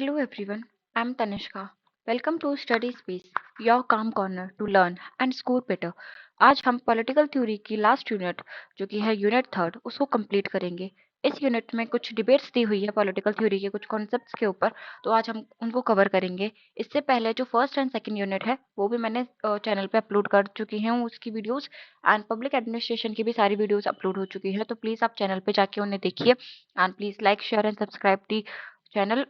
Hello everyone, I'm Tanishka. Welcome to Study Space, your calm corner to learn and score better. आज हम political theory की last unit जो कि है unit third उसको complete करेंगे। इस यूनिट में कुछ डिबेट्स दी हुई है पॉलिटिकल थ्योरी के कुछ कॉन्सेप्ट्स के ऊपर, तो आज हम उनको कवर करेंगे। इससे पहले जो फर्स्ट एंड सेकंड यूनिट है वो भी मैंने चैनल पे अपलोड कर चुकी हूँ उसकी वीडियोस, एंड पब्लिक एडमिनिस्ट्रेशन की भी सारी वीडियोस अपलोड हो चुकी है, तो प्लीज़ आप चैनल पे जाके उन्हें देखिए and please like share and subscribe the channel.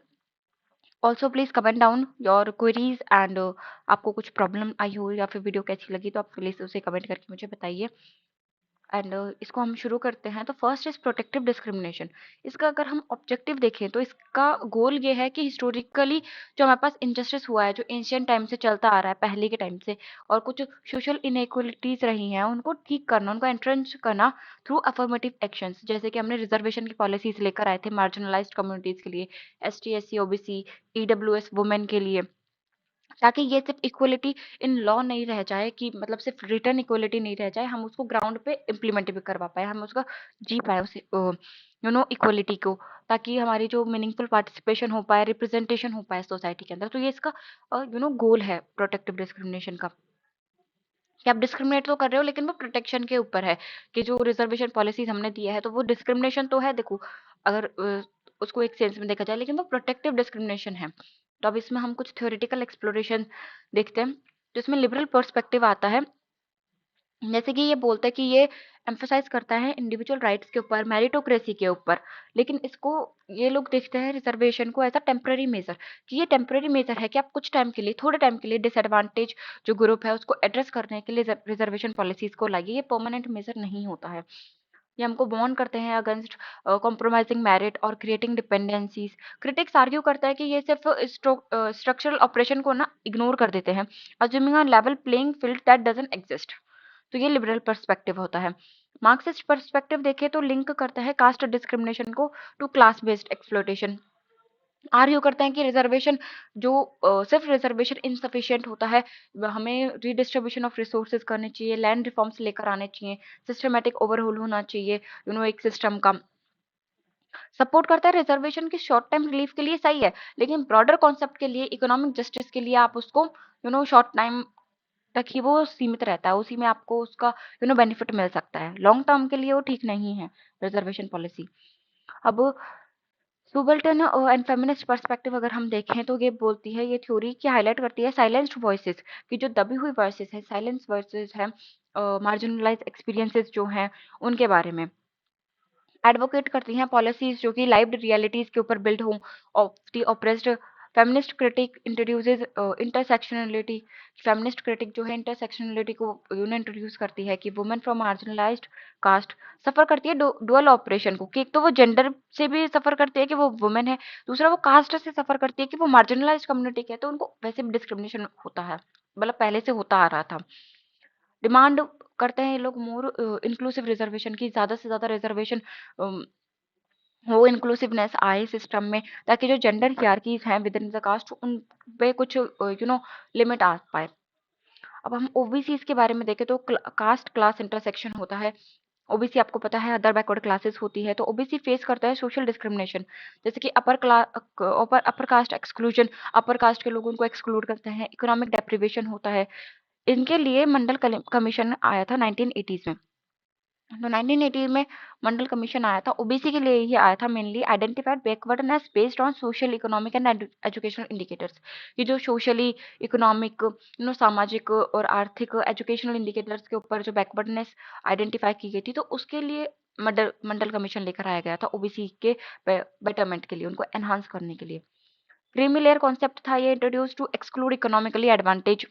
Also please comment down your queries and आपको कुछ प्रॉब्लम आई हो या फिर वीडियो कैसी लगी तो आप प्लीज उसे कमेंट करके मुझे बताइए। एंड इसको हम शुरू करते हैं। तो फर्स्ट इज प्रोटेक्टिव डिस्क्रिमिनेशन। इसका अगर हम ऑब्जेक्टिव देखें तो इसका गोल ये है कि हिस्टोरिकली जो हमारे पास इनजस्टिस हुआ है, जो एंशियंट टाइम से चलता आ रहा है, पहले के टाइम से, और कुछ सोशल इनइक्वलिटीज रही हैं उनको ठीक करना, उनको एंट्रेंच करना थ्रू अफर्मेटिव एक्शंस। जैसे कि हमने रिजर्वेशन की पॉलिसीज लेकर आए थे मार्जिनलाइज्ड कम्युनिटीज के लिए, ST SC OBC EWS women के लिए, ताकि ये सिर्फ इक्वलिटी इन लॉ नहीं रह जाए कि मतलब सिर्फ रिटर्न इक्वलिटी नहीं रह जाए, हम उसको ग्राउंड पे इम्प्लीमेंट भी करवा पाए, हम उसका जी पाए उसे इक्वलिटी को, ताकि हमारी जो मीनिंगफुल पार्टिसिपेशन हो पाए, रिप्रेजेंटेशन हो पाए सोसाइटी के अंदर। तो ये इसका गोल है प्रोटेक्टिव डिस्क्रिमिनेशन का, कि आप डिस्क्रिमिनेट तो कर रहे हो लेकिन वो प्रोटेक्शन के ऊपर है, कि जो रिजर्वेशन पॉलिसीज हमने दिया है तो वो डिस्क्रिमिनेशन तो है, देखो अगर उसको एक सेंस में देखा जाए, लेकिन वो प्रोटेक्टिव डिस्क्रिमिनेशन है। तो अब इसमें हम कुछ थ्योरेटिकल एक्सप्लोरेशन देखते हैं, जिसमें लिबरल पर्सपेक्टिव आता है। जैसे कि ये बोलता है कि ये एम्फसाइज करता है इंडिविजुअल राइट्स के ऊपर, मेरिटोक्रेसी के ऊपर, लेकिन इसको ये लोग देखते हैं रिजर्वेशन को एज अ टेम्पररी मेजर, कि ये टेम्पररी मेजर है कि आप कुछ टाइम के लिए, थोड़े टाइम के लिए डिसएडवांटेज जो ग्रुप है उसको एड्रेस करने के लिए रिजर्वेशन पॉलिसीज को लाइए। ये परमानेंट मेजर नहीं होता है। ये हमको वार्न करते हैं अगेंस्ट कॉम्प्रोमाइजिंग मेरिट और क्रिएटिंग डिपेंडेंसीज। क्रिटिक्स आर्ग्यू करता है कि ये सिर्फ स्ट्रक्चरल ऑपरेशन को ना इग्नोर कर देते हैं, assuming a level playing field that doesn't exist. तो ये लिबरल पर्सपेक्टिव होता है। मार्क्सिस्ट पर्सपेक्टिव देखें तो लिंक करता है कास्ट डिस्क्रिमिनेशन को to class based exploitation. Argue करते हैं कि रिजर्वेशन जो सिर्फ रिजर्वेशन इनसफिशिएंट होता है, हमें रीडिस्ट्रीब्यूशन ऑफ रिसोर्सेज करने चाहिए, लैंड रिफॉर्म्स लेकर आने चाहिए, सिस्टमेटिक ओवरहोल होना चाहिए एक सिस्टम का। सपोर्ट करता है रिजर्वेशन की शॉर्ट टाइम रिलीफ के लिए सही है, लेकिन ब्रॉडर कॉन्सेप्ट के लिए, इकोनॉमिक जस्टिस के लिए आप उसको शॉर्ट टाइम तक ही वो सीमित रहता है, उसी में आपको उसका बेनिफिट मिल सकता है, लॉन्ग टर्म के लिए वो ठीक नहीं है रिजर्वेशन पॉलिसी। अब सुबल्टन एंड फेमिनिस्ट पर्सपेक्टिव अगर हम देखें तो ये बोलती है, ये थ्योरी की हाईलाइट करती है साइलेंस्ड वॉइसेस, कि जो दबी हुई वॉइसेस है, साइलेंस वॉइसेस है, मार्जिनलाइज एक्सपीरियंसेस जो हैं उनके बारे में एडवोकेट करती हैं पॉलिसीज जो कि लाइव्ड रियलिटीज के ऊपर बिल्ड हों of the oppressed. Feminist critique introduces intersectionality. Feminist critique जो है इंटरसेक्शनलिटी को इंट्रोड्यूस करती है कि women from marginalised caste suffer करती है डुअल ऑपरेशन को, कि एक तो वो जेंडर से भी सफर करती है कि वो वुमेन है, दूसरा वो कास्ट से सफर करती है कि वो मार्जिनलाइज्ड कम्युनिटी के है, तो उनको वैसे भी डिस्क्रिमिनेशन होता है, मतलब पहले से होता आ रहा था। डिमांड करते हैं ये लोग मोर इंक्लूसिव रिजर्वेशन की, ज़्यादा से ज़्यादा रिजर्वेशन वो इंक्लूसिवनेस आए सिस्टम में, ताकि जो जेंडर हियरकीज हैं विद इन द कास्ट उन पे कुछ लिमिट आ पाए। अब हम ओबीसीज के बारे में देखें तो कास्ट क्लास इंटरसेक्शन होता है। ओबीसी आपको पता है अदर बैकवर्ड क्लासेस होती है, तो ओबीसी फेस करता है सोशल डिस्क्रिमिनेशन, जैसे कि upper class upper caste exclusion, upper caste के लोगों को एक्सक्लूड करते हैं, इकोनॉमिक डेप्रिवेशन होता है। इनके लिए मंडल कमीशन आया था 1980s में। तो 1980 में मंडल कमीशन आया था, ओबीसी के लिए ही आया था, mainly identified backwardness based on social economic and educational indicators. ये जो सोशली इकोनॉमिक सामाजिक और आर्थिक एजुकेशनल इंडिकेटर्स के ऊपर जो बैकवर्डनेस आइडेंटिफाई की गई थी, तो उसके लिए मंडल मंडल कमीशन लेकर आया गया था ओबीसी के बेटरमेंट के लिए, उनको एनहांस करने के लिए। क्रीमी लेयर कॉन्सेप्ट था ये introduce to exclude economically advantage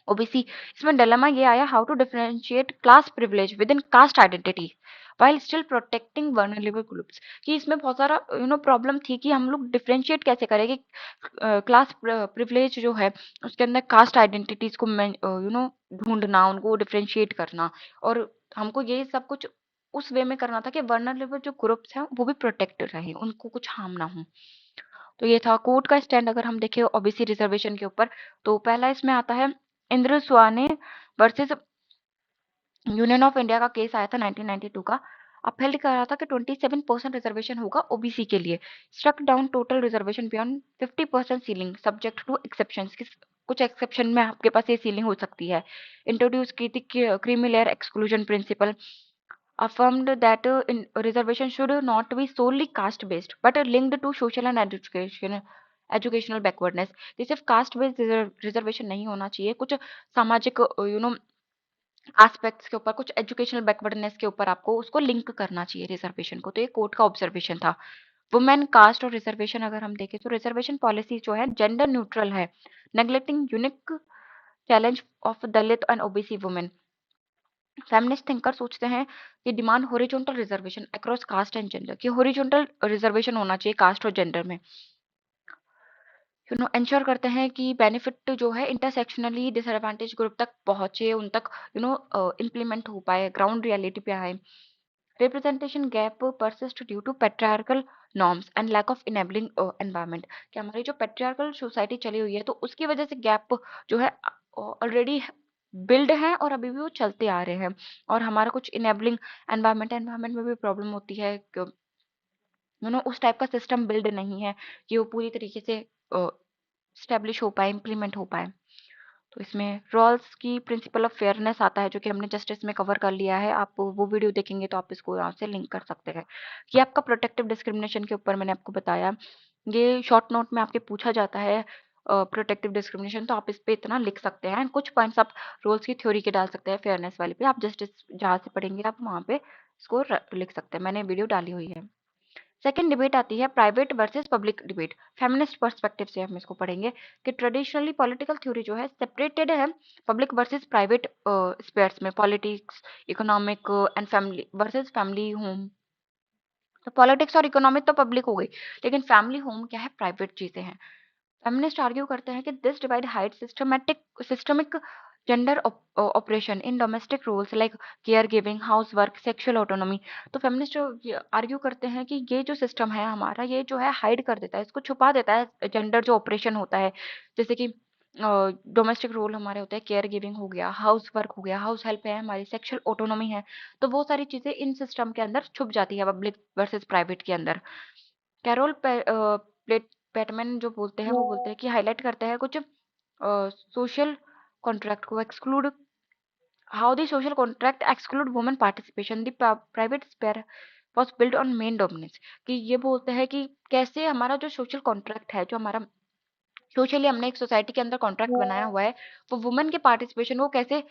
OBC. इसमें डिलेमा ये आया, how to differentiate class privilege within caste identity while still protecting vulnerable groups. कि इसमें बहुत सारा प्रॉब्लम थी कि हम लोग डिफरेंशिएट कैसे करें कि क्लास प्रिविलेज जो है उसके अंदर कास्ट आइडेंटिटीज को ढूंढना, उनको डिफरेंशिएट करना, और हमको ये सब कुछ उस वे में करना था कि वर्नरेबल जो ग्रुप्स हैं वो भी प्रोटेक्टेड रहे, उनको कुछ हार्म ना हो। तो ये था कोर्ट का स्टैंड। अगर हम देखें ओबीसी रिजर्वेशन के ऊपर, तो पहला इसमें आता है Indra Svane versus union of India का केस आया था 1992 का। अपहेल्ड कर रहा था कि 27% रिजर्वेशन होगा ओबीसी के लिए। Struck down total reservation beyond 50% ceiling subject to exceptions. कुछ एक्सेप्शन में आपके पास ये सीलिंग हो सकती है। इंट्रोड्यूस की थी creamy layer exclusion principle. affirmed that reservation should not be solely caste based but linked to social and educational backwardness। ये सिर्फ कास्ट बेस्ड रिजर्वेशन नहीं होना चाहिए, कुछ सामाजिक एस्पेक्ट्स के ऊपर, कुछ एजुकेशनल बैकवर्डनेस के ऊपर आपको उसको लिंक करना चाहिए रिजर्वेशन को। तो ये कोर्ट का ऑब्जर्वेशन था। वुमेन कास्ट और रिजर्वेशन अगर हम देखें तो रिजर्वेशन पॉलिसी जो है जेंडर न्यूट्रल है, neglecting unique challenge of Dalit and OBC women. Feminist thinker सोचते हैं कि demand horizontal reservation across cast and gender, कि हॉरिजॉन्टल रिजर्वेशन होना चाहिए कास्ट और जेंडर में। इंश्योर करते हैं कि बेनिफिट जो है इंटरसेक्शनली डिसएडवांटेज ग्रुप तक पहुंचे, उन तक इम्प्लीमेंट हो पाए, ग्राउंड रियलिटी पे आए। Representation gap persist due to patriarchal norms and lack of enabling environment, कि हमारी जो पेट्रियार्कल सोसाइटी चली हुई है तो उसकी वजह से गैप जो है ऑलरेडी बिल्ड है और अभी भी वो चलते आ रहे हैं। और हमारा कुछ इनेबलिंग एनवायरनमेंट में भी प्रॉब्लम होती है, उस टाइप का सिस्टम बिल्ड नहीं है कि वो पूरी तरीके से स्टेब्लिश हो पाए, इम्प्लीमेंट हो पाए। तो इसमें रॉल्स की प्रिंसिपल ऑफ फेयरनेस आता है, जो कि हमने जस्ट इसमें कवर कर लिया है। आप वो वीडियो देखेंगे तो आप इसको यहाँ से लिंक कर सकते हैं। कि आपका प्रोटेक्टिव डिस्क्रिमिनेशन के ऊपर मैंने आपको बताया, ये शॉर्ट नोट में आपके पूछा जाता है प्रोटेक्टिव डिस्क्रिमिनेशन, तो आप इस पे इतना लिख सकते हैं। कुछ पॉइंट्स आप रोल्स की थ्योरी के डाल सकते हैं, फेयरनेस वाले पे आप जस्ट जहाँ से पढ़ेंगे आप वहाँ पे इसको लिख सकते हैं। मैंने वीडियो डाली हुई है। सेकंड डिबेट आती है private versus public debate. Feminist perspective से हम इसको पढ़ेंगे कि ट्रेडिशनली पॉलिटिकल थ्योरी जो है सेपरेटेड है पब्लिक वर्सेस प्राइवेट स्पेयर्स में, politics, economic and family versus family home. तो पॉलिटिक्स और इकोनॉमिक तो पब्लिक हो गई, लेकिन फैमिली होम क्या है, प्राइवेट चीजें हैं। फेमिनिस्ट आर्ग्यू करते हैं कि this divide hide systemic gender operation in domestic roles like care giving, house work, sexual autonomy. तो फेमिनिस्ट आर्ग्यू करते हैं कि ये जो सिस्टम है हमारा, ये जो है हाइड कर देता है, इसको छुपा देता है जेंडर जो ऑपरेशन होता है। जैसे कि डोमेस्टिक रोल हमारे होते हैं, केयर गिविंग हो गया, हाउस वर्क हो गया, हाउस हेल्प है हमारी, सेक्शुअल ऑटोनॉमी है। तो वो सारी चीजें इन सिस्टम के अंदर छुप जाती है पब्लिक वर्सेस प्राइवेट के अंदर। कैरोल पैटमैन जो बोलते हैं वो बोलते हैं कि हाईलाइट करते हैं कुछ सोशल कॉन्ट्रैक्ट को exclude, how the social contract exclude women participation the private sphere was build on men dominance. कि ये बोलते हैं कि कैसे हमारा जो सोशल कॉन्ट्रैक्ट है, जो हमारा सोशली हमने एक सोसाइटी के अंदर कॉन्ट्रैक्ट बनाया हुआ है, वो वुमेन के पार्टिसिपेशन को कैसे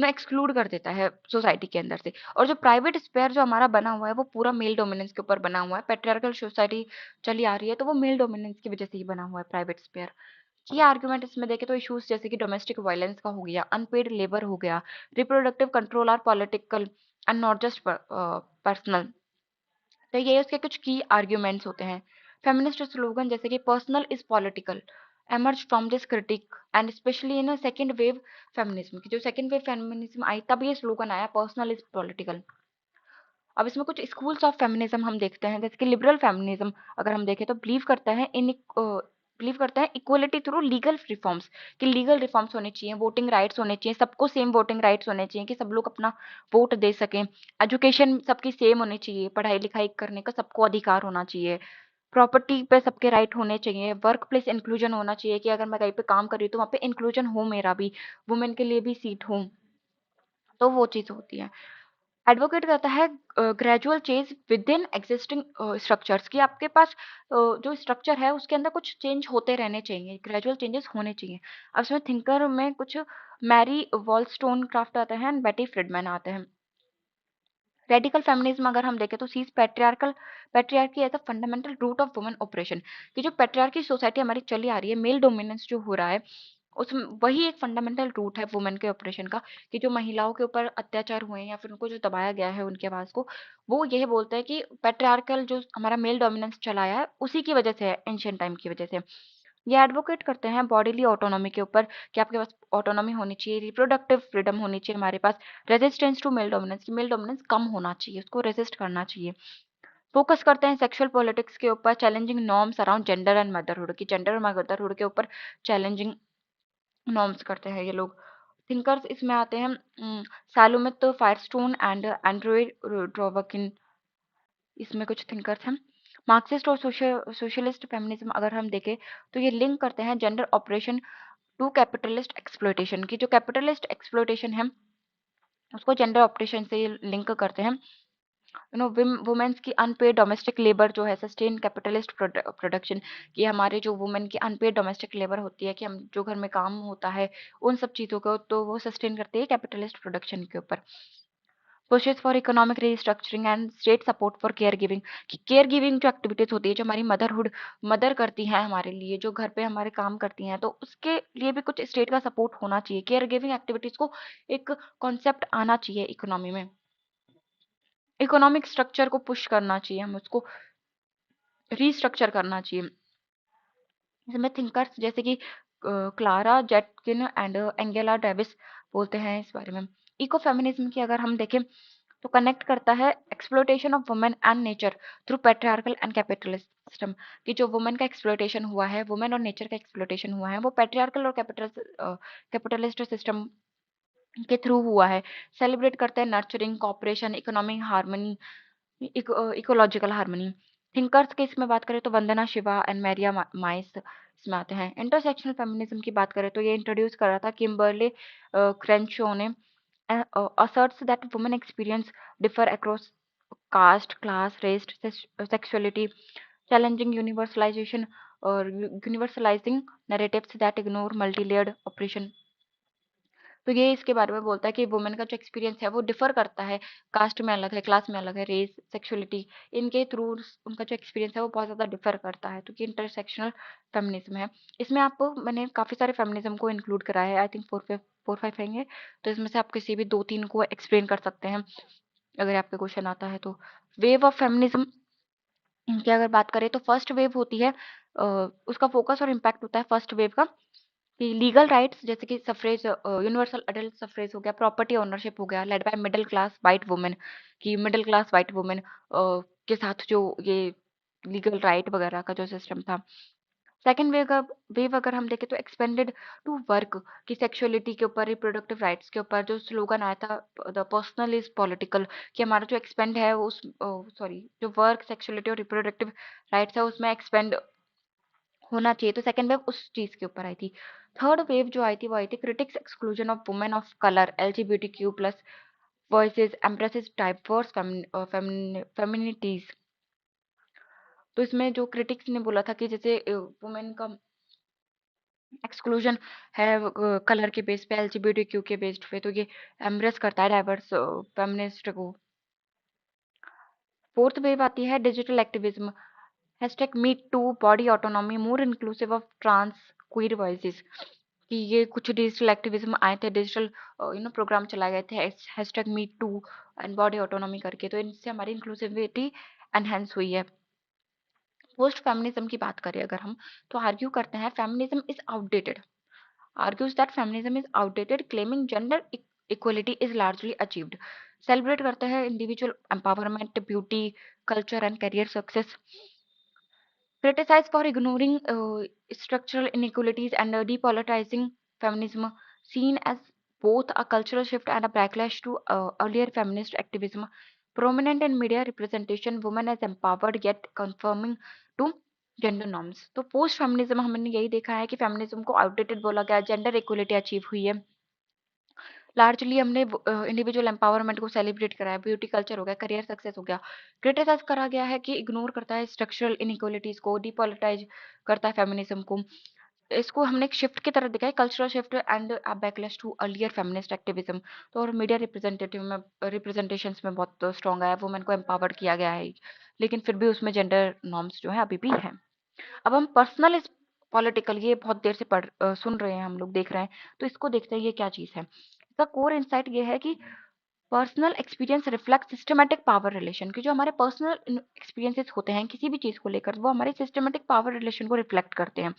एक्सक्लूड कर देता है सोसाइटी के अंदर से। और जो प्राइवेट स्पेयर जो हमारा बना हुआ है वो पूरा मेल डोमिनेंस के ऊपर बना हुआ है। पेट्रियार्कल सोसाइटी चली आ रही है तो वो मेल डोमिनेंस की वजह से ही बना हुआ है प्राइवेट स्पेयर। ये आर्गुमेंट इसमें देखें तो इश्यूज जैसे कि डोमेस्टिक वायलेंस का हो गया, अनपेड लेबर हो गया, reproductive control are political and not just personal. तो ये उसके कुछ की आर्ग्यूमेंट्स होते हैं। फेमिनिस्ट स्लोगन जैसे कि personal is political emerged from this critique and especially in a second wave feminism, की जो सेकेंड वेव फेमिनिज्म आई तब ये स्लोगन आया पर्सनल इज पॉलिटिकल। अब इसमें कुछ स्कूल्स ऑफ फेमिनिज्म हम देखते हैं, जैसे कि लिबरल फेमिनिज्म अगर हम देखें तो बिलीव करता है इक्वलिटी थ्रू लीगल रिफॉर्म्स, कि लीगल रिफॉर्म्स होने चाहिए, वोटिंग राइट्स होने चाहिए, सबको सेम वोटिंग राइट्स होने चाहिए कि सब लोग अपना वोट दे सकें। एजुकेशन सबकी सेम होनी चाहिए, पढ़ाई लिखाई करने का सबको अधिकार होना चाहिए। प्रॉपर्टी पे सबके राइट होने चाहिए। वर्क प्लेस इंक्लूजन होना चाहिए, कि अगर मैं कहीं पे काम कर रही हूँ तो वहाँ पे इंक्लूजन हो मेरा भी, वुमेन के लिए भी सीट हो। तो वो चीज़ होती है। एडवोकेट करता है gradual change with in existing structures, कि आपके पास जो स्ट्रक्चर है उसके अंदर कुछ चेंज होते रहने चाहिए, ग्रेजुअल चेंजेस होने चाहिए। अब इसमें थिंकर में कुछ मैरी वॉलस्टोन क्राफ्ट आते हैं एंड बेटी फ्रिडमैन आते हैं। रेडिकल फेमिनिज्म अगर हम देखें तो sees patriarchy as a fundamental root of women operation, कि जो पैट्रियार्की सोसाइटी हमारी चली आ रही है, मेल डोमिनेंस जो हो रहा है उसमें वही एक फंडामेंटल रूट है वुमेन के ऑपरेशन का। कि जो महिलाओं के ऊपर अत्याचार हुए हैं या फिर उनको जो दबाया गया है उनकी आवाज को, वो यही बोलते हैं कि पैट्रियार्कल जो हमारा मेल डोमिनेंस चलाया है उसी की वजह से है, एंशियंट टाइम की वजह से। ये एडवोकेट करते हैं बॉडीली ऑटोनॉमी के ऊपर, कि आपके पास ऑटोनॉमी होनी चाहिए, रिप्रोडक्टिव फ्रीडम होनी चाहिए हमारे पास, रेजिस्टेंस टू मेल डोमिनेंस, की मेल डोमिनेंस कम होना चाहिए, उसको रेजिस्ट करना चाहिए। फोकस करते हैं सेक्सुअल पॉलिटिक्स के ऊपर, challenging norms around gender and motherhood, की जेंडर और मदरहुड के ऊपर चैलेंजिंग नॉर्म्स करते हैं ये लोग। थिंकर्स इसमें आते हैं सैलोमिथ फायरस्टोन एंड एंड्रॉयड ड्रॉवर्किन, इसमें कुछ थिंकर्स हैं। मार्क्सिस्ट और सोशलिस्ट फेमिनिज्म अगर हम देखें तो ये लिंक करते हैं gender operation to capitalist exploitation की। जो कैपिटलिस्ट एक्सप्लॉयटेशन है उसको जेंडर ऑपरेशन से लिंक करते हैं। वुमेन्स की अनपेड डोमेस्टिक लेबर जो है सस्टेन कैपिटलिस्ट प्रोडक्शन, कि हमारे जो वुमेन की अनपेड डोमेस्टिक लेबर होती है, कि हम जो घर में काम होता है उन सब चीज़ों को तो वो सस्टेन करती है कैपिटलिस्ट प्रोडक्शन के ऊपर। Pushes for economic restructuring and state support for care giving, कि केयर गिविंग जो एक्टिविटीज होती है, जो हमारी मदर करती हैं हमारे लिए, जो घर पे हमारे काम करती हैं, तो उसके लिए भी कुछ स्टेट का सपोर्ट होना चाहिए। केयर गिविंग एक्टिविटीज को एक कॉन्सेप्ट आना चाहिए इकोनॉमी में, इकोनॉमिक स्ट्रक्चर को पुश करना चाहिए, हम उसको रीस्ट्रक्चर करना चाहिए। इसमें थिंकर्स जैसे कि Clara Zetkin and Angela Davis बोलते हैं इस बारे में। इको फेमिनिज्म की अगर हम देखें तो कनेक्ट करता है exploitation of women and nature through patriarchal and capitalist system, कि जो वुमेन का एक्सप्लोइटेशन हुआ है, वुमेन और नेचर का एक्सप्लोइटेशन हुआ है, वो पैट्रियार्कल और कैपिटलिस्ट सिस्टम के थ्रू हुआ है। सेलिब्रेट करते हैं nurturing, cooperation, economic harmony, ecological harmony. Thinkers के इसमें बात करें तो वंदना शिवा एंड मैरिया माइस इसमें आते हैं। इंटरसेक्शनल फेमिनिज्म की बात करें तो ये इंट्रोड्यूस करा था किम्बरले क्रेंशो ने। asserts that women experience differ across caste, class, race, sexuality, challenging universalizing narratives that ignore multi-layered oppression। तो ये इसके बारे में बोलता है कि वुमेन का जो एक्सपीरियंस है वो डिफर करता है, कास्ट में अलग है, क्लास में अलग है, रेस, सेक्सुअलिटी, इनके थ्रू उनका जो एक्सपीरियंस है वो बहुत ज़्यादा डिफर करता है। तो ये इंटरसेक्शनल फेमिनिज्म है। इसमें आपको मैंने काफ़ी सारे फेमिनिज्म को इंक्लूड करा है, आई थिंक फोर फाइव होंगे, तो इसमें से आप किसी भी दो तीन को एक्सप्लेन कर सकते हैं अगर आपके क्वेश्चन आता है तो। वेव ऑफ फेमिनिज्म की अगर बात करें तो फर्स्ट वेव होती है, उसका फोकस और इम्पैक्ट होता है फर्स्ट वेव का कि लीगल राइट्स जैसे कि सफरेज, यूनिवर्सल अडल्ट सफरेज हो गया, प्रॉपर्टी ओनरशिप हो गया, led by middle class white women, कि मिडिल क्लास वाइट वुमेन के साथ जो ये लीगल राइट वगैरह का जो सिस्टम था। सेकेंड वेव अगर हम देखें तो एक्सपेंडेड टू वर्क, की सेक्सुअलिटी के ऊपर, रिप्रोडक्टिव राइट्स के ऊपर जो स्लोगन आया था द पर्सनल इज पॉलिटिकल, कि हमारा जो एक्सपेंड है वो उस सॉरी जो वर्क, सेक्सुअलिटी और रिप्रोडक्टिव राइट्स है उसमें एक्सपेंड होना चाहिए। तो सेकंड वेव उस चीज के ऊपर आई थी। थर्ड वेव जो आई थी वो आई थी critiques exclusion of women of colour, LGBTQ plus voices, embraces diverse femininities. तो इसमें जो क्रिटिक्स ने बोला था कि जैसे वुमेन का एक्सक्लूजन है कलर के बेस पे, एलजीबीटीक्यू के बेस्ड पे, तो ये एम्ब्रेस करता है डाइवर्स फेमिनिस्ट को। फोर्थ वेव आती है digital activism, hashtag me too, body autonomy, more inclusive of trans queer voices, कि ये कुछ डिजिटल एक्टिविज्म आए थे, डिजिटल प्रोग्राम चलाए गए थे hashtag me too and body autonomy करके, तो इनसे हमारी इंक्लूसिविटी एनहेंस हुई है। पोस्ट फेमिनिज्म की बात करें अगर हम तो आर्ग्यू करते हैं feminism is outdated, argues that feminism is outdated, claiming gender equality is largely achieved। Celebrate करते हैं individual empowerment, beauty, culture and career success. Criticise for ignoring structural inequalities and depoliticizing feminism, seen as both a cultural shift and a backlash to earlier feminist activism। Prominent in media representation, women as empowered yet conforming to gender norms. तो post feminism हमने यही देखा है कि feminism को outdated बोला गया, gender equality achieve हुई है। लार्जली हमने इंडिविजुअल एम्पावरमेंट को सेलिब्रेट करा है, ब्यूटी कल्चर हो गया, करियर सक्सेस हो गया। क्रिटिसाइज करा गया है कि इग्नोर करता है स्ट्रक्चरल इनइक्वलिटीज को, डिपॉलिटाइज करता है फेमिनिज्म को। इसको हमने एक शिफ्ट की तरह देखा है, cultural shift and a backlash to earlier feminist activism. तो और मीडिया रिप्रेजेंटेटिव में रिप्रेजेंटेशंस में बहुत स्ट्रॉन्ग है, वुमेन को एम्पावर्ड किया गया है, लेकिन फिर भी उसमें जेंडर नॉर्म्स जो है अभी भी है। अब हम पर्सनल इज पॉलिटिकल, ये बहुत देर से सुन रहे हैं हम लोग, देख रहे हैं, तो इसको देखते हैं ये क्या चीज है। इसका कोर इंसाइट ये है कि personal experience reflect systematic power relation, कि जो हमारे पर्सनल एक्सपीरियंसेस होते हैं किसी भी चीज को लेकर वो हमारे सिस्टमैटिक पावर रिलेशन को रिफ्लेक्ट करते हैं।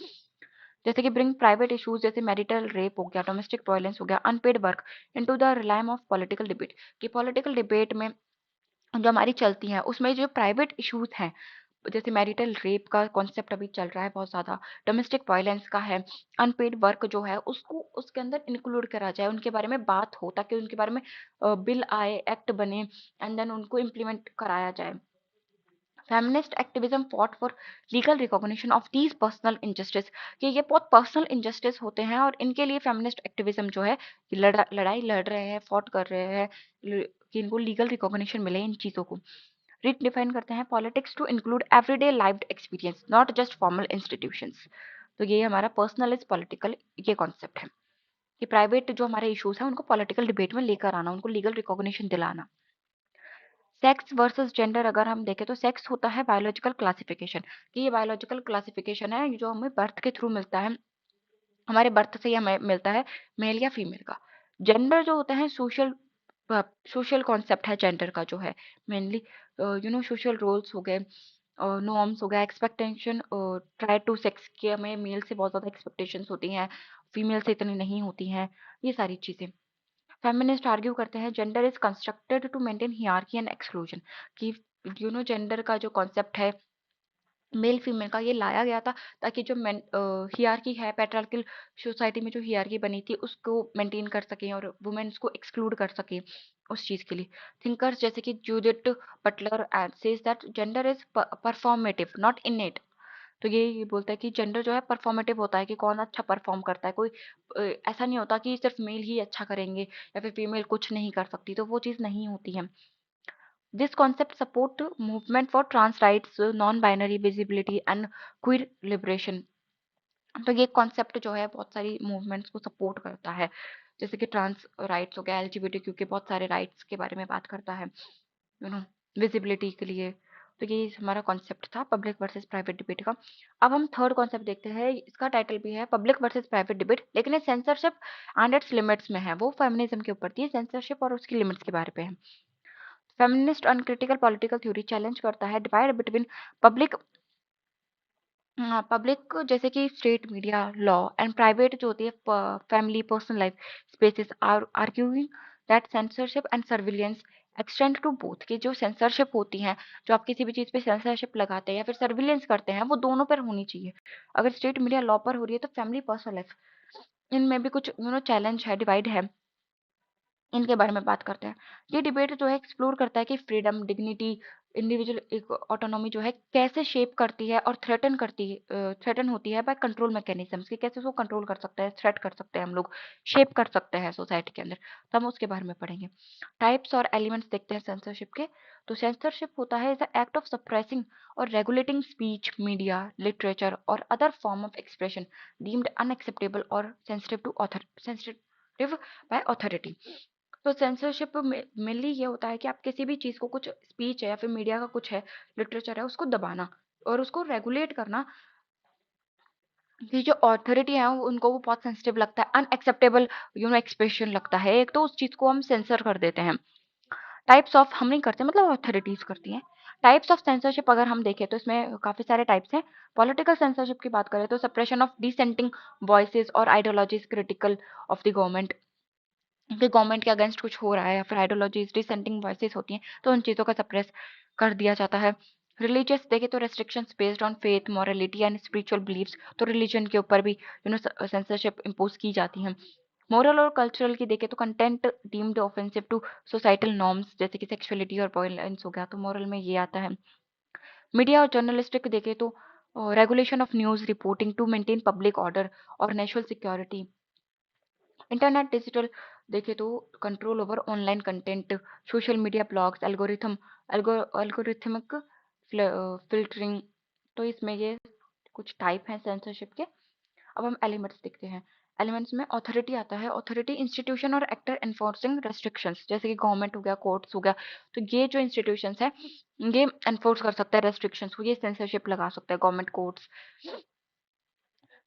जैसे कि ब्रिंग प्राइवेट इश्यूज जैसे मैरिटल रेप हो गया, डोमेस्टिक वायलेंस हो गया, unpaid work into the realm of political debate, कि पॉलिटिकल डिबेट में जो हमारी चलती हैं उसमें जो प्राइवेट इश्यूज हैं, जैसे मैरिटल रेप का कॉन्सेप्ट अभी चल रहा है बहुत ज़्यादा, डोमेस्टिक वायलेंस का है, अनपेड वर्क जो है उसको उसके अंदर इंक्लूड करा जाए, उनके बारे में बात हो ताकि उनके बारे में बिल आए, एक्ट बने एंड देन उनको इम्प्लीमेंट कराया जाए। Feminist activism fought for legal recognition of these personal injustice, कि ये बहुत पर्सनल इनजस्टिस होते हैं और इनके लिए फेमिनिस्ट एक्टिविज्म जो है लड़ाई लड़ रहे हैं, फॉट कर रहे हैं कि इनको लीगल रिकॉग्निशन मिले इन चीज़ों को। रिडिफाइन करते हैं politics to include everyday lived experience not just formal institutions. तो ये हमारा पर्सनल इज पॉलिटिकल ये कॉन्सेप्ट है कि प्राइवेट जो हमारे इश्यूज हैं उनको पॉलिटिकल डिबेट में लेकर आना, उनको लीगल रिकॉग्निशन दिलाना। सेक्स वर्सेस जेंडर अगर हम देखें तो सेक्स होता है बायोलॉजिकल क्लासिफिकेशन, कि ये बायोलॉजिकल क्लासिफिकेशन है जो हमें बर्थ के थ्रू मिलता है, हमारे बर्थ से ही हमें मिलता है मेल या फीमेल का। जेंडर जो होता है सोशल सोशल कॉन्सेप्ट है जेंडर का, जो है मेनली सोशल रोल्स हो गए, नॉर्म्स हो गया, एक्सपेक्टेशन ट्राई टू सेक्स के हमें मेल से बहुत ज़्यादा एक्सपेक्टेशंस होती हैं, फीमेल से इतनी नहीं होती हैं, ये सारी चीज़ें। फेमिनिस्ट आर्ग्यू करते हैं gender is constructed to maintain hierarchy and exclusion, कि जेंडर का जो कॉन्सेप्ट है मेल फीमेल का ये लाया गया था ताकि जो हियरार्की है पैट्रियार्कल सोसाइटी में जो हियरार्की बनी थी उसको मेंटेन कर सकें और वुमेन्स को एक्सक्लूड कर सकें उस चीज़ के लिए। थिंकर्स जैसे कि Judith Butler says that gender is performative not इनेट। तो ये बोलता है कि जेंडर जो है परफॉर्मेटिव होता है, कि कौन अच्छा परफॉर्म करता है, कोई ऐसा नहीं होता कि सिर्फ मेल ही अच्छा करेंगे या फिर फीमेल कुछ नहीं कर सकती, तो वो चीज़ नहीं होती है। This concept support movement for trans rights, non-binary visibility and queer liberation। तो ये कॉन्सेप्ट जो है बहुत सारी मूवमेंट्स को सपोर्ट करता है, जैसे कि ट्रांस राइट्स हो गया, एलजीबीटी के बहुत सारे राइट्स के बारे में बात करता है, विजिबिलिटी के लिए। तो ये हमारा कॉन्सेप्ट था पब्लिक वर्सेस प्राइवेट डिबेट का। अब हम थर्ड कॉन्सेप्ट देखते हैं, इसका टाइटल भी है पब्लिक वर्सेस प्राइवेट डिबेट, लेकिन ये सेंसरशिप एंड इट्स लिमिट्स में है, वो फेमिनिज्म के ऊपर थी, सेंसरशिप और उसकी लिमिट्स के बारे में है। Feminist uncritical political theory challenge करता है डिवाइड बिटवीन पब्लिक पब्लिक जैसे कि state media law and private जो होती है family personal life spaces, are arguing that censorship and surveillance extend to both, की जो सेंसरशिप होती है, जो आप किसी भी चीज़ पे सेंसरशिप लगाते हैं या फिर सर्विलेंस करते हैं, वो दोनों पर होनी चाहिए। अगर स्टेट मीडिया लॉ पर हो रही है तो फैमिली पर्सनल लाइफ इनमें भी कुछ चैलेंज है, डिवाइड है, इनके बारे में बात करते हैं। ये डिबेट जो है एक्सप्लोर करता है कि फ्रीडम, डिग्निटी, इंडिविजुअल एक ऑटोनॉमी जो है कैसे शेप करती है और थ्रेटन होती है बाय कंट्रोल मैकेनिज्म्स, कि कैसे उसको कंट्रोल कर सकते हैं, थ्रेट कर सकते हैं हम लोग, शेप कर सकते हैं सोसाइटी के अंदर। तो हम उसके बारे में पढ़ेंगे। टाइप्स और एलिमेंट्स देखते हैं सेंसरशिप के। तो सेंसरशिप होता है द एक्ट ऑफ सप्रेसिंग और रेगुलेटिंग स्पीच, मीडिया, लिटरेचर और other form of expression deemed unacceptable और सेंसिटिव बाय अथॉरिटी। तो सेंसरशिप में मेनली ये होता है कि आप किसी भी चीज़ को, कुछ स्पीच है या फिर मीडिया का कुछ है, लिटरेचर है, उसको दबाना और उसको रेगुलेट करना, कि जो अथॉरिटी है उनको वो बहुत सेंसिटिव लगता है, अनएक्सेप्टेबल एक्सप्रेशन लगता है एक, तो उस चीज़ को हम सेंसर कर देते हैं। टाइप्स ऑफ हम नहीं करते, मतलब अथॉरिटीज करती हैं। टाइप्स ऑफ सेंसरशिप अगर हम देखें तो इसमें काफ़ी सारे टाइप्स हैं। पॉलिटिकल सेंसरशिप की बात करें तो सप्रेशन ऑफ डिसेंटिंग वॉइसेस और ideologies critical of the government, कि गवर्नमेंट के अगेंस्ट कुछ हो रहा है या फिर आइडियोलॉजीज डिसेंटिंग वॉइसेस होती हैं तो उन चीज़ों का सप्रेस कर दिया जाता है। रिलीजियस देखें तो restrictions based on faith, morality and spiritual beliefs, तो रिलीजन के ऊपर भी सेंसरशिप इम्पोज की जाती है। मोरल और कल्चरल की देखें तो content deemed offensive to societal norms, जैसे कि सेक्सुअलिटी और वायलेंस हो गया, तो मोरल में ये आता है। मीडिया और जर्नलिस्टिक देखें तो regulation of news reporting to maintain public order और नेशनल सिक्योरिटी। इंटरनेट डिजिटल देखें तो control over online content, social media blogs, algorithmic filtering. तो इसमें ये कुछ टाइप हैं सेंसरशिप के। अब हम एलिमेंट्स देखते हैं। एलिमेंट्स में ऑथोरिटी आता है, ऑथोरिटी इंस्टीट्यूशन और एक्टर एनफोर्सिंग रेस्ट्रिक्शंस, जैसे कि गवर्नमेंट हो गया, कोर्ट्स हो गया, तो ये जो इंस्टीट्यूशंस है ये एनफोर्स कर सकता है रेस्ट्रिक्शंस को, ये सेंसरशिप लगा सकता है गवर्नमेंट, कोर्ट्स।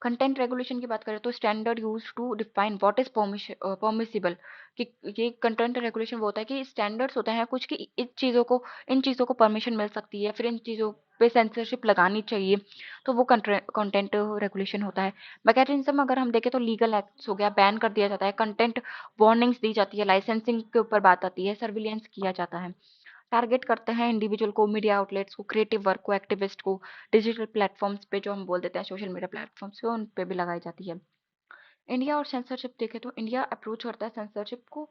कंटेंट रेगुलेशन की बात करें तो standard use to define what is permissible, कि ये कंटेंट रेगुलेशन वो होता है कि स्टैंडर्ड्स होते हैं कुछ, कि इन चीज़ों को परमिशन मिल सकती है, फिर इन चीज़ों पे सेंसरशिप लगानी चाहिए, तो वो कंटेंट रेगुलेशन होता है। मैकेनिज्म अगर हम देखें तो लीगल एक्ट्स हो गया, बैन कर दिया जाता है, कंटेंट वार्निंग्स दी जाती है, लाइसेंसिंग के ऊपर बात आती है, सर्विलियंस किया जाता है। टारगेट करते हैं इंडिविजुअल को, मीडिया आउटलेट्स को, क्रिएटिव वर्क को, एक्टिविस्ट को, डिजिटल प्लेटफॉर्म्स पे जो हम बोल देते हैं सोशल मीडिया प्लेटफॉर्म्स पे, उन पे भी लगाई जाती है। इंडिया और सेंसरशिप देखें तो इंडिया अप्रोच करता है सेंसरशिप को,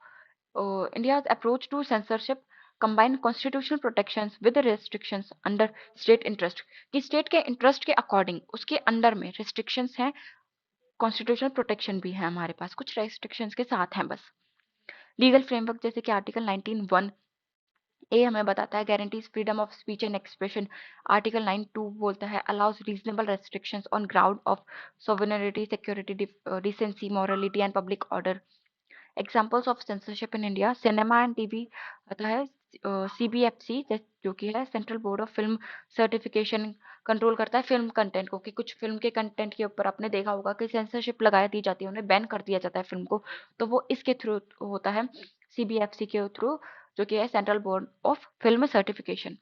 India approach to censorship combine constitutional protections with restrictions under state interest, कि स्टेट के इंटरेस्ट के अकॉर्डिंग उसके अंडर में रिस्ट्रिक्शंस हैं, कॉन्स्टिट्यूशनल प्रोटेक्शन भी है हमारे पास, कुछ रेस्ट्रिक्शंस के साथ हैं बस। लीगल फ्रेमवर्क जैसे कि आर्टिकल 19(1) ए हमें बताता है guarantees freedom of speech and expression. Article 9(2) बोलता है allows reasonable restrictions on ground of sovereignty, security, decency, morality and public order. Examples of censorship in India, cinema and TV आता है CBFC, जो कि है central board of film certification, control करता है film content को, कि कुछ फिल्म के कंटेंट के ऊपर आपने देखा होगा कि सेंसरशिप लगा दी जाती है, उन्हें बैन कर दिया जाता है फिल्म को, तो वो इसके थ्रू होता है, सीबीएफसी के थ्रू, जो कि है central board of film certification.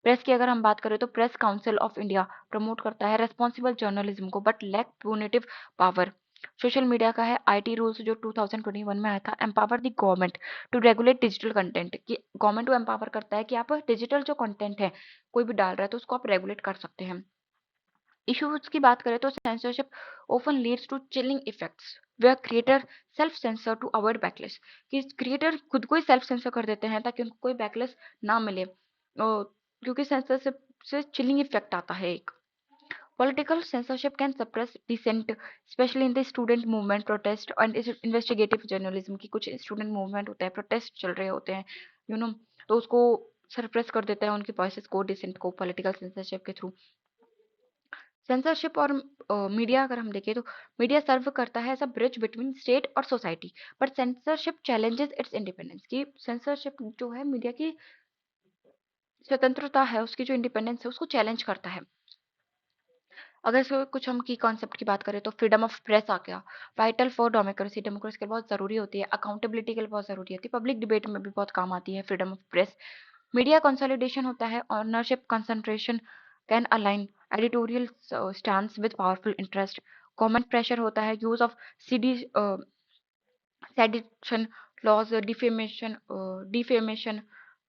Press की अगर हम बात करें तो press council of India promote करता है रेस्पॉन्सिबल जर्नलिज्म को but lack punitive power. Social media का है आईटी रूल्स जो 2021 में आया था, empower the government to regulate digital content, कि गवर्नमेंट को एम्पावर करता है कि आप डिजिटल जो कंटेंट है कोई भी डाल रहा है तो उसको आप रेगुलेट कर सकते हैं। इश्यूज की बात करें तो censorship often leads to chilling effects where creator self censor to avoid backlash, कि क्रिएटर खुद को ही सेल्फ सेंसर कर देते हैं ताकि उनको कोई बैकलेस ना मिले, क्योंकि सेंसरशिप से चिलिंग इफेक्ट आता है एक। Political censorship can suppress dissent, especially in the student movement, protest and investigative journalism, की कुछ student movement होता है, protest चल रहे होते हैं, तो उसको suppress कर देता है उनकी voices को, dissent को, political censorship के थ्रू। सेंसरशिप और मीडिया अगर हम देखें तो मीडिया सर्व करता है as a bridge between state और society, but censorship challenges its independence, की सेंसरशिप जो है मीडिया की स्वतंत्रता है, उसकी जो इंडिपेंडेंस है उसको चैलेंज करता है। अगर इसको कुछ हम की कॉन्सेप्ट की बात करें तो फ्रीडम ऑफ प्रेस आ गया, वाइटल फॉर डेमोक्रेसी, डेमोक्रेसी के लिए बहुत जरूरी होती है, अकाउंटेबिलिटी के लिए बहुत जरूरी होती है, पब्लिक डिबेट में भी बहुत काम आती है freedom of press. Media consolidation होता है, ownership concentration can align editorial stands with powerful interest. Government pressure होता है, यूज ऑफ सीडी सेडिशन लॉज, डिफेमेशन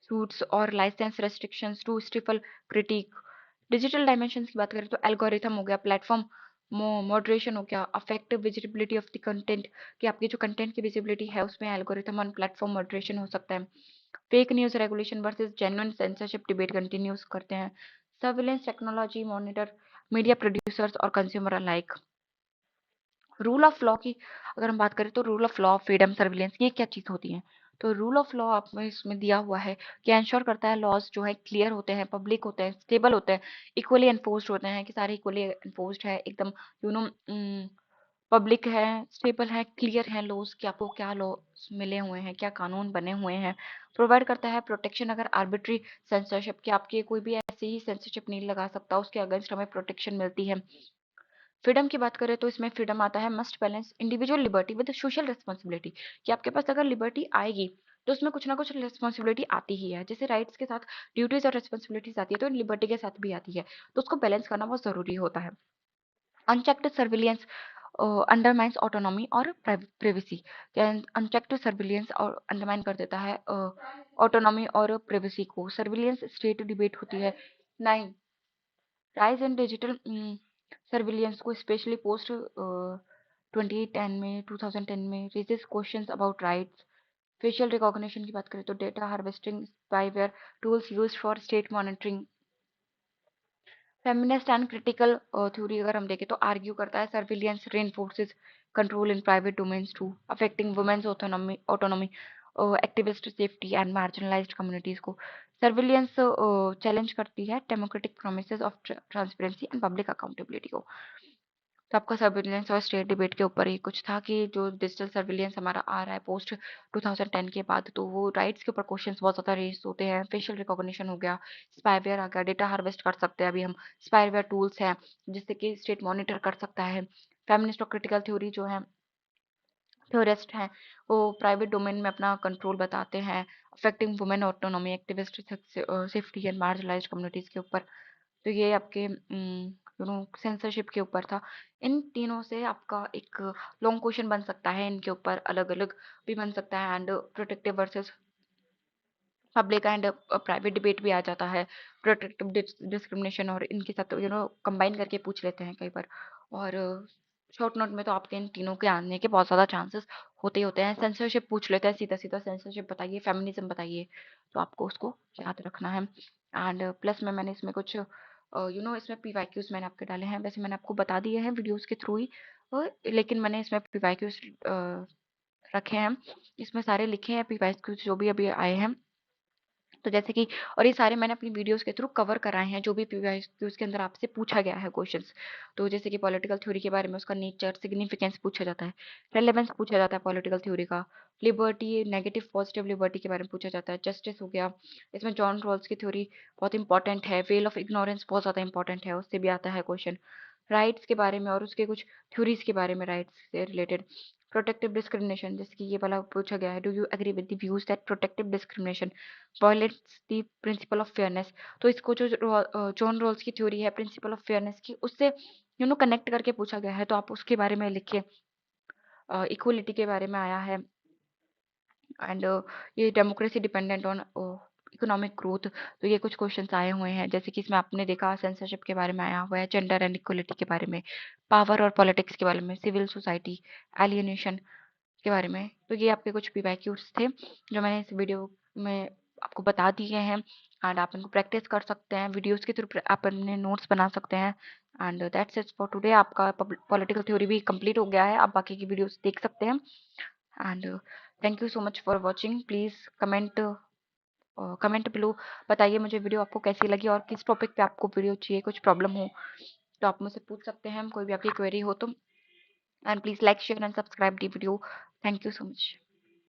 सूट्स और licence restrictions to stifle critique. Digital dimension की बात करें तो एल्गोरिथम हो गया, प्लेटफॉर्म मॉडरेशन हो गया, affective visibility of the content, कि आपकी जो कंटेंट की विजिबिलिटी है उसमें एल्गोरिथम और प्लेटफॉर्म मॉडरेशन हो सकता है। Fake news regulation versus genuine censorship debate continues करते हैं। Surveillance technology monitor media producers और consumer alike. Rule of law की अगर हम बात करें तो rule of law, freedom, surveillance, ये क्या चीज होती है? तो रूल ऑफ लॉ आपको इसमें दिया हुआ है कि एंश्योर करता है लॉज जो है क्लियर होते हैं, पब्लिक होते हैं, स्टेबल होते हैं, इक्वली एनफोर्स्ड होते हैं, कि सारे इक्वली एनफोर्स्ड है एकदम, यू नो पब्लिक है, स्टेबल है, क्लियर है लॉज, कि आपको क्या लॉ मिले हुए हैं, क्या कानून बने हुए हैं। प्रोवाइड करता है प्रोटेक्शन अगर आर्बिट्री सेंसरशिप, कि आपके कोई भी ऐसे ही सेंसरशिप नहीं लगा सकता, उसके अगेंस्ट हमें प्रोटेक्शन मिलती है। फ्रीडम की बात करें तो इसमें फ्रीडम आता है must balance individual liberty with social responsibility, कि आपके पास अगर लिबर्टी आएगी तो उसमें कुछ ना कुछ रिस्पॉन्सिबिलिटी आती ही है, जैसे राइट्स के साथ ड्यूटीज और रिस्पॉन्सिबिलिटीज आती है तो लिबर्टी के साथ भी आती है, तो उसको बैलेंस करना बहुत जरूरी होता है। अनचेक्ड सर्विलियंस अंडरमाइंस ऑटोनॉमी और प्राइवेसी, अनचेक्ड सर्विलियंस और अंडरमाइन कर देता है ऑटोनॉमी और प्राइवेसी को। सर्विलियंस स्टेट डिबेट होती है। 9 राइज इन डिजिटल सर्विलियंस को स्पेशली पोस्ट 2010 में 2010 में raises questions about rights. Facial recognition की बात करें तो data harvesting spyware tools used for state monitoring. Feminist and critical theory अगर हम देखें तो आर्ग्यू करता है surveillance reinforces control in private domains to affecting women's autonomy activist safety and marginalised communities को। सर्विलियंस चैलेंज करती है democratic promises of transparency and public accountability को। तो आपका सर्विलेंस और स्टेट डिबेट के ऊपर ही कुछ था कि जो डिजिटल सर्विलेंस हमारा आ रहा है पोस्ट 2010 के बाद, तो वो राइट्स के ऊपर क्वेश्चंस बहुत ज़्यादा रेज होते हैं। फेशियल रिकॉग्निशन हो गया, स्पाईवेयर आ गया, डेटा हार्वेस्ट कर सकते हैं अभी हम, स्पाईवेयर टूल्स हैं जिससे कि स्टेट मॉनिटर कर सकता है। फेमिनिस्ट और क्रिटिकल थ्योरी जो है थ्योरिस्ट हैं, वो प्राइवेट डोमेन में अपना कंट्रोल बताते हैं, affecting women autonomy activist safety and marginalised communities के ऊपर। तो ये आपके सेंसरशिप के ऊपर था। इन तीनों से आपका एक लॉन्ग क्वेश्चन बन सकता है, इनके ऊपर अलग अलग भी बन सकता है, and protective versus public and private debate भी आ जाता है, प्रोटेक्टिव डिस्क्रिमिनेशन, और इनके साथ कंबाइन करके पूछ लेते हैं कई बार। और शॉर्ट नोट में तो आपके इन तीनों के आने के बहुत ज़्यादा चांसेस होते ही होते हैं। सेंसरशिप पूछ लेते हैं सीधा-सीधा, सेंसरशिप बताइए, फेमिनिज़्म बताइए, तो आपको उसको याद रखना है। एंड प्लस में मैंने इसमें कुछ इसमें पीवाईक्यूज़ मैंने आपके डाले हैं। वैसे मैंने आपको बता दिए हैं वीडियोज़ के थ्रू ही, लेकिन मैंने इसमें पीवाईक्यूज़ रखे हैं। इसमें सारे लिखे हैं पीवाईक्यूज़ जो भी अभी आए हैं। तो जैसे कि और ये सारे मैंने अपनी वीडियोस के थ्रू कवर कराए हैं, जो भी पीवाईक्यूज़ के अंदर आपसे पूछा गया है क्वेश्चंस। तो जैसे कि पॉलिटिकल थ्योरी के बारे में उसका नेचर, सिग्निफिकेंस पूछा जाता है, रेलेवेंस पूछा जाता है पॉलिटिकल थ्योरी का, लिबर्टी, नेगेटिव पॉजिटिव लिबर्टी के बारे में पूछा जाता है, जस्टिस हो गया, इसमें जॉन रॉल्स की थ्योरी बहुत इंपॉर्टेंट है, वेल ऑफ इग्नोरेंस बहुत ज़्यादा इंपॉर्टेंट है, उससे भी आता है क्वेश्चन। राइट्स के बारे में और उसके कुछ थ्योरीज के बारे में राइट्स से रिलेटेड। प्रोटेक्टिव डिस्क्रिमिनेशन, जैसे कि ये वाला पूछा गया है, do you agree with the views that protective discrimination violates the principle of fairness. तो इसको जो जॉन रॉल्स की थ्योरी है प्रिंसिपल ऑफ फेयरनेस की, उससे कनेक्ट करके पूछा गया है, तो आप उसके बारे में लिखिए। इक्वलिटी के बारे में आया है। एंड ये democracy dependent on economic growth, तो ये कुछ क्वेश्चंस आए हुए हैं। जैसे कि इसमें आपने देखा सेंसरशिप के बारे में आया हुआ है, जेंडर एंड इक्वलिटी के बारे में, पावर और पॉलिटिक्स के बारे में, सिविल सोसाइटी, एलियनेशन के बारे में। तो ये आपके कुछ पीवाईक्यूज थे जो मैंने इस वीडियो में आपको बता दिए हैं। एंड आप इनको प्रैक्टिस कर सकते हैं, वीडियोस के थ्रू आप अपने नोट्स बना सकते हैं। And that's it for today. आपका पॉलिटिकल थ्योरी भी कंप्लीट हो गया है, आप बाकी की वीडियोस देख सकते हैं। And thank you so much for watching. Please comment below, बताइए मुझे वीडियो आपको कैसी लगी और किस टॉपिक पे आपको वीडियो चाहिए। कुछ प्रॉब्लम हो तो आप मुझसे पूछ सकते हैं, कोई भी आपकी क्वेरी हो तो। And please like share and subscribe the video. Thank you so much.